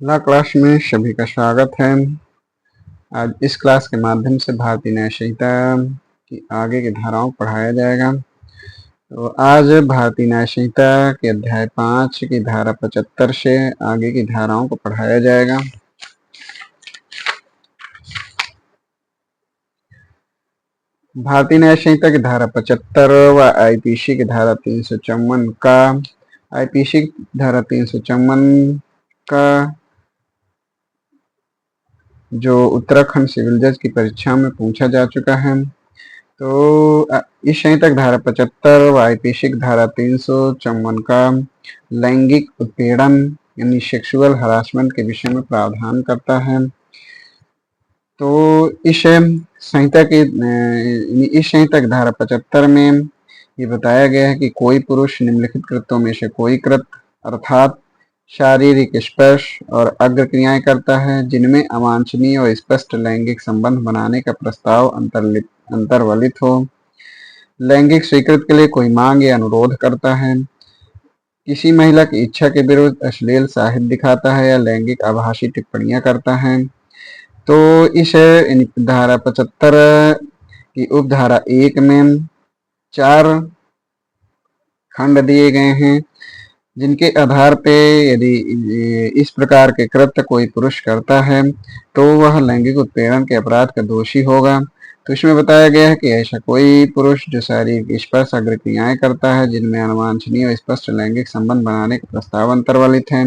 ला class में सभी का स्वागत है। आज इस क्लास के माध्यम से भारतीय न्याय संहिता की आगे की धाराओं को पढ़ाया जाएगा। तो आज भारतीय न्याय संहिता के अध्याय 5 की धारा 75 से आगे की धाराओं को पढ़ाया जाएगा। भारतीय न्याय संहिता की धारा 75 व आईपीसी की धारा 354 का आईपीसी धारा 354 का जो उत्तराखंड सिविल जज की परीक्षा में पूछा जा चुका है। तो इस संहिता की धारा 75 व आईपीसी की धारा 354 का लैंगिक उत्पीड़न यानी सेक्सुअल हरासमेंट के विषय में प्रावधान करता है। तो इस संहिता की धारा 75 में ये बताया गया है कि कोई पुरुष निम्नलिखित कृत्यों में से कोई कृत्य अर्थात शारीरिक स्पर्श और अग्र क्रियाएं करता है जिनमें अवांछनीय और स्पष्ट लैंगिक संबंध बनाने का प्रस्ताव अंतर्वलित हो, लैंगिक स्वीकृति के लिए कोई मांग या अनुरोध करता है, किसी महिला की इच्छा के विरुद्ध अश्लील साहित्य दिखाता है या लैंगिक आभासी टिप्पणियां करता है। तो इस धारा 75 की उपधारा 1 में 4 खंड दिए गए हैं जिनके आधार पे यदि इस प्रकार के कृत्य कोई पुरुष करता है तो वह लैंगिक उत्पीड़न के अपराध का दोषी होगा। तो इसमें बताया गया है कि ऐसा कोई पुरुष जो शारीरिक स्पर्श अग्र क्रियाएं करता है जिनमें अवांछनीय और स्पष्ट लैंगिक संबंध बनाने का प्रस्ताव अंतर्वलित है,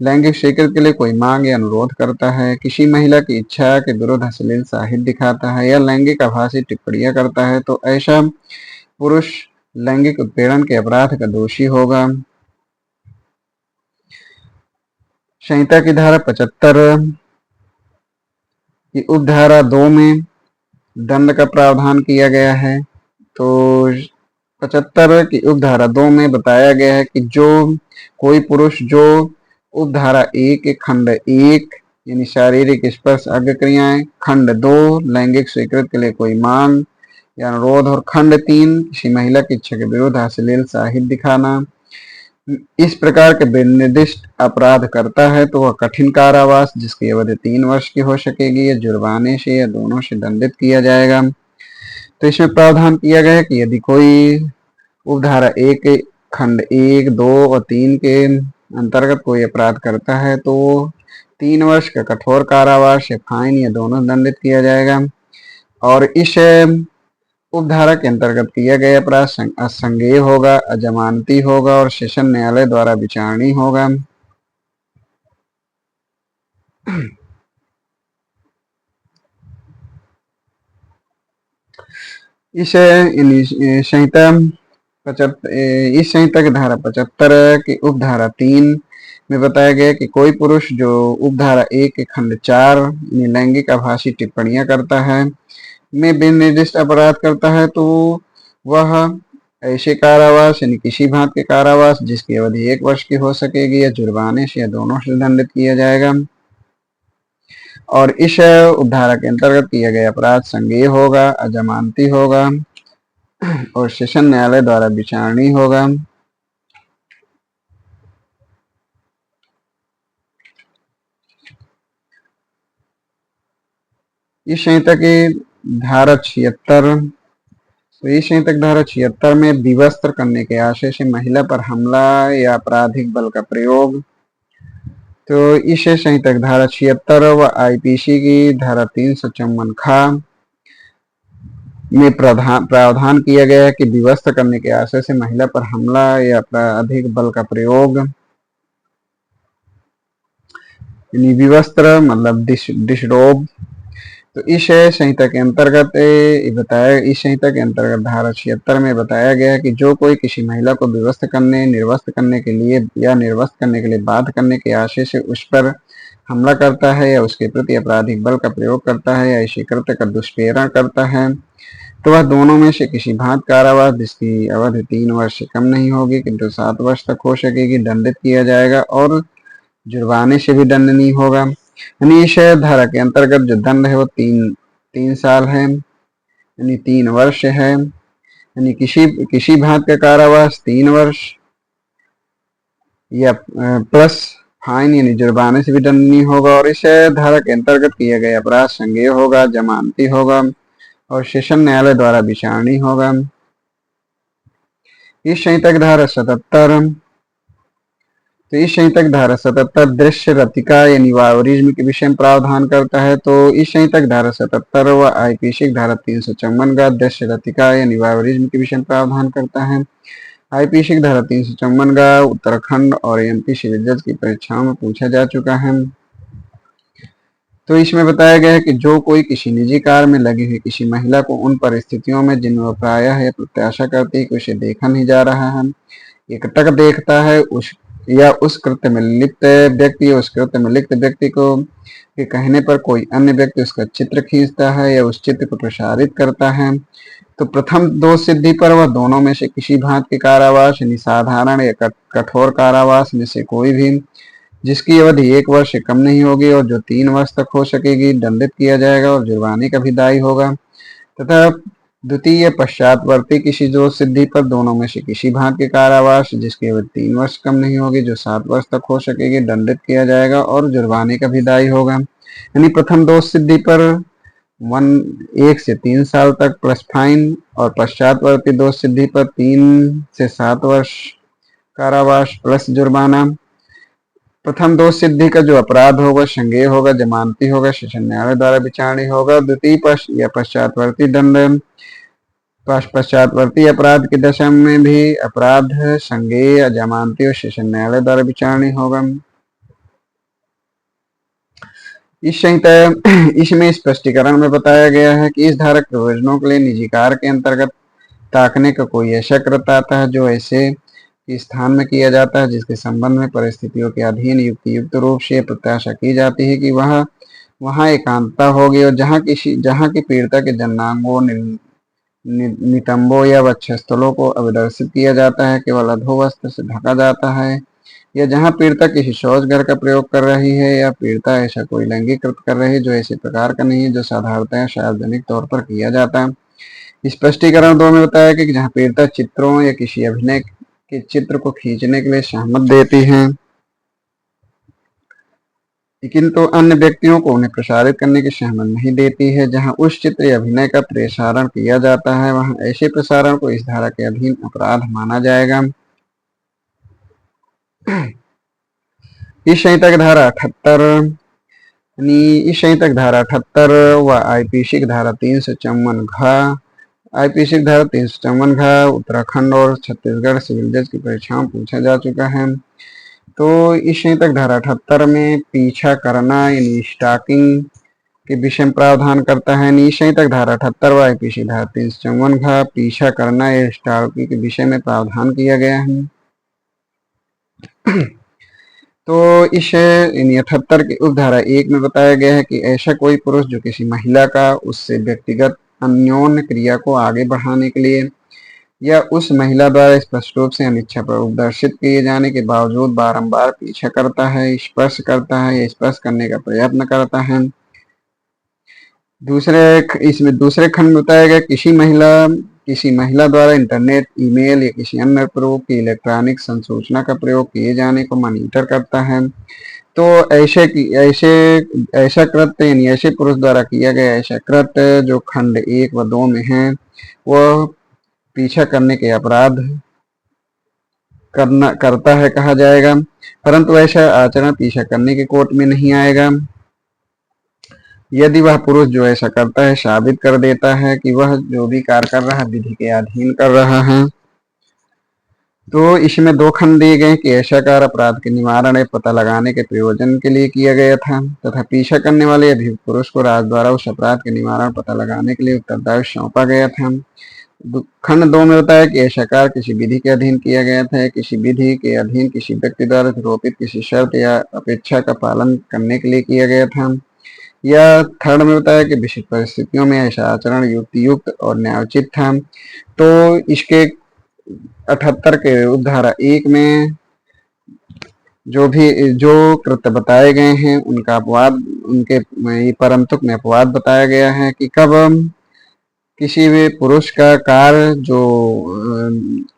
लैंगिक स्वीकृति के लिए कोई मांग या अनुरोध करता है, किसी महिला की इच्छा के विरुद्ध अश्लील साहित्य दिखाता है या लैंगिक आभासी टिप्पणियां करता है, तो ऐसा पुरुष लैंगिक उत्पीड़न के अपराध का दोषी होगा। संहिता की धारा 75 की उपधारा 2 में दंड का प्रावधान किया गया है। तो 75 की उपधारा 2 में बताया गया है कि जो कोई पुरुष जो उपधारा 1 खंड 1 यानी शारीरिक स्पर्श अग्र क्रियाएं, खंड 2 लैंगिक स्वीकृति के लिए कोई मांग या अनुरोध और खंड 3 किसी महिला की इच्छा के विरुद्ध अश्लील साहित्य दिखाना इस प्रकार के निर्दिष्ट अपराध करता है तो वह कठिन कारावास जिसकी अवधि 3 वर्ष की हो सकेगी या जुर्माने से या दोनों से दंडित किया जाएगा। तो इसमें प्रावधान किया गया है कि यदि कोई उपधारा 1 खंड 1, 2 और 3 के अंतर्गत कोई अपराध करता है तो 3 वर्ष का कठोर कारावास या फाइन या दोनों दंडित किया जाएगा। और इस उपधारा के अंतर्गत किया गया अपराध असंज्ञेय होगा, अजमानती होगा और सेशन न्यायालय द्वारा विचारणीय होगा। इस संहिता की धारा 75 की उपधारा 3 में बताया गया कि कोई पुरुष जो उपधारा 1 के खंड 4 लैंगिक आभासी टिप्पणियां करता है में बिन निर्दिष्ट अपराध करता है तो वह ऐसे कारावास यानी किसी भांति के कारावास जिसकी अवधि 1 वर्ष की हो सकेगी या जुर्माने से या दोनों से दंडित किया जाएगा। और इस उपधारा के अंतर्गत किया गया अपराध संज्ञेय होगा, अजमानती होगा और सेशन न्यायालय द्वारा विचारणीय होगा। इस संहिता की धारा 76 तो इस संहिता की धारा 76 में विवस्त्र करने के आशय से महिला पर हमला या आपराधिक बल का प्रयोग। तो इस संहिता की धारा 76 व आईपीसी की धारा 354 खा में प्रावधान किया गया है कि विवस्त्र करने के आशय से महिला पर हमला या आपराधिक बल का प्रयोग यानी विवस्त्र मतलब डिसरोब। तो इस संहिता के अंतर्गत इस संहिता के अंतर्गत धारा 76 में बताया गया है कि जो कोई किसी महिला को विवस्त्र करने, निर्वस्त्र करने के लिए या निर्वस्त्र करने के लिए बाध्य करने के आशय से उस पर हमला करता है या उसके प्रति आपराधिक बल का प्रयोग करता है या इसी कृत्य का दुष्प्रेरण करता है तो वह दोनों में से किसी भांति कारावास जिसकी अवधि 3 वर्ष से कम नहीं होगी किंतु 7 वर्ष तक हो सकेगी दंडित किया जाएगा और जुर्माने से भी दंडनीय होगा। यानी इस धारा के अंतर्गत जो दंड है वो 3 साल है यानी 3 वर्ष है यानी किसी भांति का कारावास 3 वर्ष या प्लस फाइन यानी जुर्माने से भी दंडनीय होगा, और इस धारा के अंतर्गत किया गया अपराध संज्ञेय होगा, जमानती होगा और सेशन न्यायालय द्वारा विचारणीय होगा। इस संहिता की धारा 77, तो इस संहिता की धारा 77 दृश्य रतिका यानी वावरिज्म के विषय में प्रावधान करता है। तो इस संहिता की धारा 77 व आईपीसी धारा 354 का दृश्य रतिका यानी वावरिज्म के विषय में प्रावधान करता है। आईपीसी की धारा 354 का उत्तराखंड और एमपी सिविल जज की परीक्षाओं में पूछा जा चुका है। तो इसमें बताया गया है कि जो कोई किसी निजी कार्य में लगी हुई किसी महिला को उन परिस्थितियों में जिनमें वह प्रायः है प्रत्याशा करती है कि उसे देखा नहीं जा रहा है, एकटक देखता है, उस कृत्य में लिप्त व्यक्ति उस कृत्य में लिप्त व्यक्ति को के कहने पर कोई अन्य व्यक्ति उसका चित्र खींचता है या उस चित्र को प्रसारित करता है, तो प्रथम दोष सिद्धि पर वह दोनों में से किसी भांति के कारावास यानी साधारण या कठोर कारावास में से कोई भी जिसकी अवधि 1 वर्ष से कम नहीं होगी और जो 3 वर्ष तक हो सकेगी दंडित किया जाएगा और जुर्माने का भी दायी होगा, तथा द्वितीय पश्चातवर्ती किसी दोष सिद्धि पर दोनों में से किसी भांति के कारावास जिसकी अवधि 3 वर्ष कम नहीं होगी जो 7 वर्ष तक हो सकेगी दंडित किया जाएगा और जुर्माने का भी दायी होगा। यानी प्रथम दोष सिद्धि पर 1 से 3 साल तक प्लस फाइन, और पश्चातवर्ती दोष सिद्धि पर 3 से 7 वर्ष कारावास प्लस जुर्माना। प्रथम दोष सिद्धि का जो अपराध होगा संज्ञेय होगा, जमानती होगा, सेशन न्यायालय द्वारा विचारणीय होगा। द्वितीय या पश्चातवर्ती दंड पश्चातवर्ती अपराध की दशा में भी अपराध संज्ञेय, जमानती और सेशन न्यायालय द्वारा विचारणीय होगा। इस संहिता इसमें स्पष्टीकरण में बताया गया है कि इस धारा के प्रयोजनों के लिए निजी कार्य के अंतर्गत ताकने का कोई ऐसा कृत्य आता है जो ऐसे स्थान में किया जाता है जिसके संबंध में परिस्थितियों के अधीन युक्त रूप से प्रत्याशा की जाती है कि वहाँ एकांतता होगी और जहाँ की पीड़िता के जन्नांगों, नितंबों या वक्षस्थलों को अवदर्शित किया जाता है, केवल अधोवस्त्र से ढका जाता है, या जहाँ पीड़िता किसी शौच घर का प्रयोग कर रही है या पीड़िता ऐसा कोई लैंगिक कृत्य कर रही है जो ऐसे प्रकार का नहीं है जो साधारणतः सार्वजनिक तौर पर किया जाता है। स्पष्टीकरण 2 में बताया कि जहाँ पीड़िता चित्रों या किसी अभिनय के चित्र को खींचने के लिए सहमत देती हैं लेकिन तो अन्य व्यक्तियों को उन्हें प्रसारित करने की सहमत नहीं देती है, जहां उस चित्र या अभिनय का प्रसारण किया जाता है वहां ऐसे प्रसारण को इस धारा के अधीन अपराध माना जाएगा। इस संहिता की धारा 78 इस संहिता की धारा 78 व आईपीसी की धारा 354 घ आईपीसी की धारा 354 घ उत्तराखंड और छत्तीसगढ़ सिविल जज की परीक्षाओं में पूछा जा चुका है। तो इस संहिता की धारा 78 में पीछा करना यानी स्टॉकिंग के विषय में प्रावधान करता है। इस संहिता की धारा 78 व आईपीसी धारा 354 घ पीछा करना या स्टॉकिंग के विषय में प्रावधान किया गया है। तो इस 78 के उपधारा 1 में बताया गया है कि ऐसा कोई पुरुष जो किसी महिला का उससे व्यक्तिगत अन्योन्य क्रिया को आगे बढ़ाने के लिए या उस महिला द्वारा स्पष्ट रूप से अनिच्छा पर प्रदर्शित किए जाने के बावजूद बारंबार पीछा करता है, स्पर्श करता है या स्पर्श करने का प्रयत्न करता है। इसमें दूसरे खंड में बताया गया किसी महिला द्वारा इंटरनेट, ईमेल या किसी अन्य प्रयोग की इलेक्ट्रॉनिक संसूचना का प्रयोग किए जाने को मॉनिटर करता है। तो ऐसा कृत्य यानी ऐसे पुरुष द्वारा किया गया ऐसा कृत्य जो खंड 1 व 2 में है वह पीछा करने के अपराध करता है कहा जाएगा, परंतु ऐसा आचरण पीछा करने के कोर्ट में नहीं आएगा यदि वह पुरुष जो ऐसा करता है साबित कर देता है कि वह जो भी कार्य कर रहा है विधि के अधीन कर रहा है। तो इसमें 2 खंड दिए गए कि ऐसा कार्य अपराध के निवारण या पता लगाने के प्रयोजन के लिए किया गया था तथा पीछा करने वाले अभियुक्त पुरुष को राज द्वारा उस अपराध के निवारण पता लगाने के लिए उत्तरदायित्व सौंपा गया था। खंड 2 में बताया कि ऐसा कार्य किसी विधि के अधीन किया गया था, किसी विधि के अधीन किसी व्यक्ति द्वारा निरूपित किसी शर्त या अपेक्षा का पालन करने के लिए किया गया था। या थर्ड में बताया कि विशिष्ट परिस्थितियों में ऐसा आचरण युक्त और न्यायोचित था। तो इसके 78 के उपधारा 1 में जो कृत्य बताए गए हैं उनका अपवाद उनके परंतुक में अपवाद बताया गया है कि कब किसी भी पुरुष का कार्य जो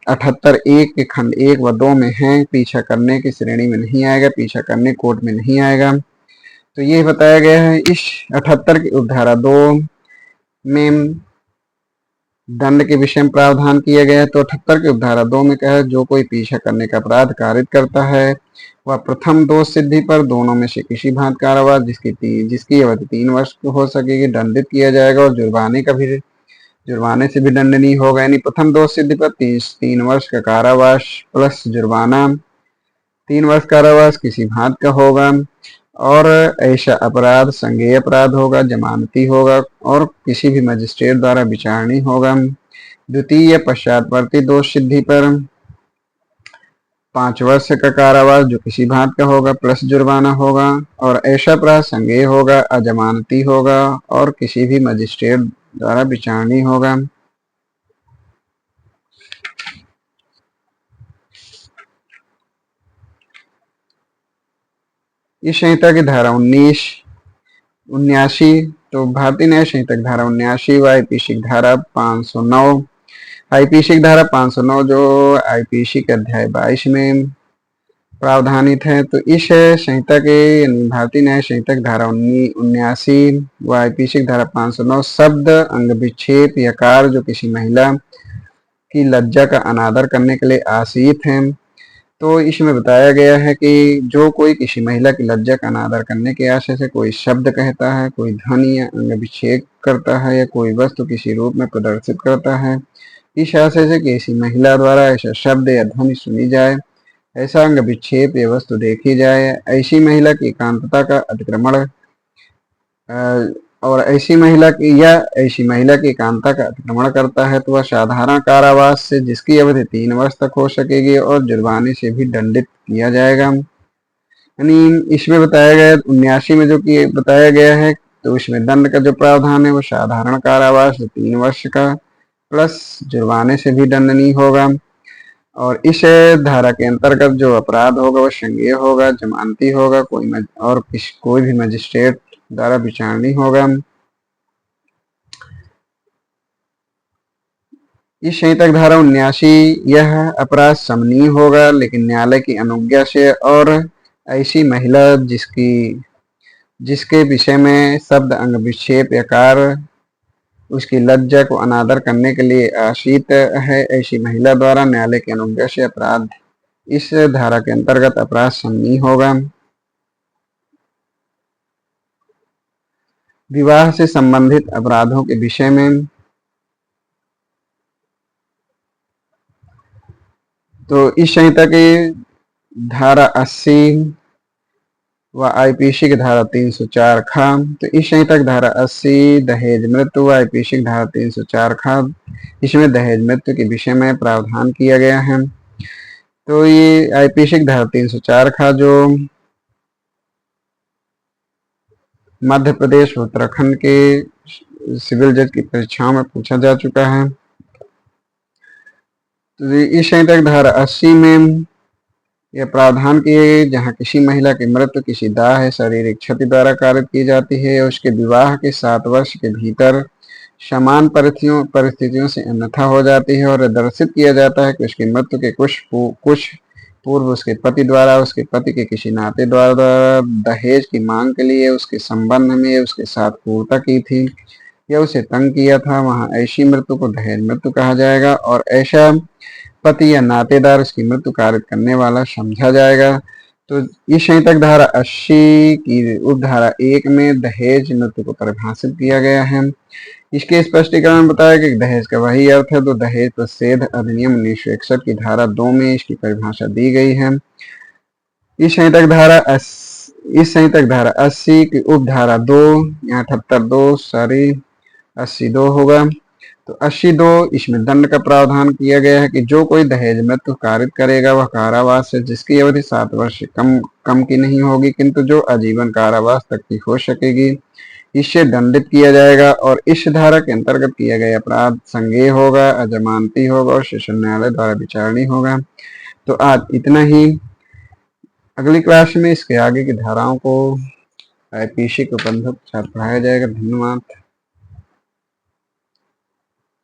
78 के खंड 1 व 2 में है, पीछा करने की श्रेणी में नहीं आएगा, पीछा करने कोड में नहीं आएगा। तो ये बताया गया है इस 78 की उपधारा 2 में दंड के विषय में प्रावधान किया गया है। तो 78 की उपधारा 2 में कहा है, जो कोई पीछा करने का अपराध कारित करता है वह प्रथम दोष सिद्धि पर दोनों में से किसी भांति कारावास जिसकी अवधि 3 वर्ष हो सकेगी दंडित किया जाएगा, और जुर्माने से भी दंडनीय होगा। यानी प्रथम दोष सिद्धि पर 3 वर्ष का कारावास प्लस जुर्माना, 3 वर्ष कारावास किसी भांति का होगा, और ऐसा अपराध संज्ञेय अपराध होगा, जमानती होगा, और किसी भी मजिस्ट्रेट द्वारा विचारणीय होगा। द्वितीय पश्चातवर्ती दोष सिद्धि पर 5 वर्ष का कारावास जो किसी भांति का होगा प्लस जुर्माना होगा, और ऐसा अपराध संज्ञेय होगा, अजमानती होगा, और किसी भी मजिस्ट्रेट द्वारा विचारणीय होगा। इस संहिता की धारा 79 तो भारतीय न्याय संहिता की धारा 79 व आईपीसी की धारा 509, आईपीसी की धारा 509 जो आईपीसी के अध्याय 22 में प्रावधानित है। तो इस संहिता के भारतीय न्याय संहिता की धारा 79 व आईपीसी की धारा 509 शब्द अंग विक्षेप या कार्य जो किसी महिला की लज्जा का अनादर करने के लिए आशीत है। तो इसमें बताया गया है कि जो कोई किसी महिला की लज्जा का अनादर करने के आशय से कोई शब्द कहता है, कोई ध्वनि या अंग विक्षेप करता है, या कोई वस्तु किसी रूप में प्रदर्शित करता है, इस आशय से किसी महिला द्वारा ऐसा शब्द या ध्वनि सुनी जाए, ऐसा अंग विक्षेप या वस्तु देखी जाए, ऐसी महिला की एकांतता का अतिक्रमण और ऐसी महिला की एकांतता का अतिक्रमण करता है तो वह साधारण कारावास से जिसकी अवधि 3 वर्ष तक हो सकेगी और जुर्माने से भी दंडित किया जाएगा। यानी इसमें बताया गया 79 में जो कि बताया गया है, तो इसमें दंड का जो प्रावधान है वो साधारण कारावास 3 वर्ष का प्लस जुर्माने से भी दंडनीय होगा, और इस धारा के अंतर्गत जो अपराध होगा वो संज्ञेय होगा, जमानती होगा, कोई भी मजिस्ट्रेट द्वारा विचारणीय होगा। इस संहिता की धारा 79 यह अपराध समनीय होगा लेकिन न्यायालय की अनुज्ञा से, और ऐसी महिला जिसके विषय में शब्द अंग विक्षेप या कार्य उसकी लज्जा को अनादर करने के लिए आशीत है, ऐसी महिला द्वारा न्यायालय की अनुज्ञा से अपराध इस धारा के अंतर्गत अपराध समनीय होगा। विवाह से संबंधित अपराधों के विषय में तो इस संहिता की धारा 80 व आईपीसी की धारा 304 खा, तो इस संहिता की धारा 80 दहेज मृत्यु व आईपीसी की धारा 304 खा, इसमें दहेज मृत्यु के विषय में प्रावधान किया गया है। तो ये आईपीसी की धारा 304 खा जो मध्य प्रदेश उत्तराखंड के सिविल जज की परीक्षाओं में पूछा जा चुका है। तो इस संहिता की धारा 80 में यह प्रावधान किए जहां किसी महिला की मृत्यु किसी दाह है शारीरिक क्षति द्वारा कारित की जाती है, उसके विवाह के 7 वर्ष के भीतर समान परिस्थितियों से अन्यथा हो जाती है, और दर्शित किया जाता है कि उसकी मृत्यु के कुछ पूर्व उसके पति द्वारा उसके पति के किसी नाते द्वारा दहेज की मांग के लिए उसके संबंध में उसके साथ क्रूरता की थी या उसे तंग किया था, वहां ऐसी मृत्यु को दहेज मृत्यु कहा जाएगा, और ऐसा पति या नातेदार उसकी मृत्यु कारित करने वाला समझा जाएगा। तो इस संहिता की धारा 80 की उपधारा 1 में दहेज मृत्यु को परिभाषित किया गया है। इसके स्पष्टीकरण बताया कि दहेज का वही अर्थ है तो दहेज प्रतिषेध अधिनियम 1961 की धारा 2 में इसकी परिभाषा दी गई है। इस संहिता की धारा 80 की उपधारा 2 यहाँ 82 होगा। तो 82 इसमें दंड का प्रावधान किया गया है कि जो कोई दहेज मृत्यु कारित करेगा वह कारावास है जिसकी अवधि 7 वर्ष से कम की नहीं होगी किंतु जो आजीवन कारावास तक की हो सकेगी, इससे दंडित किया जाएगा, और इस धारा के अंतर्गत किया गया अपराध संज्ञेय होगा, अजमानती होगा और सेशन न्यायालय द्वारा विचारणीय होगा। तो आज इतना ही। अगली क्लास में इसके आगे की धाराओं को आईपीसी के उपबंधक के साथ पढ़ाया जाएगा। धन्यवाद।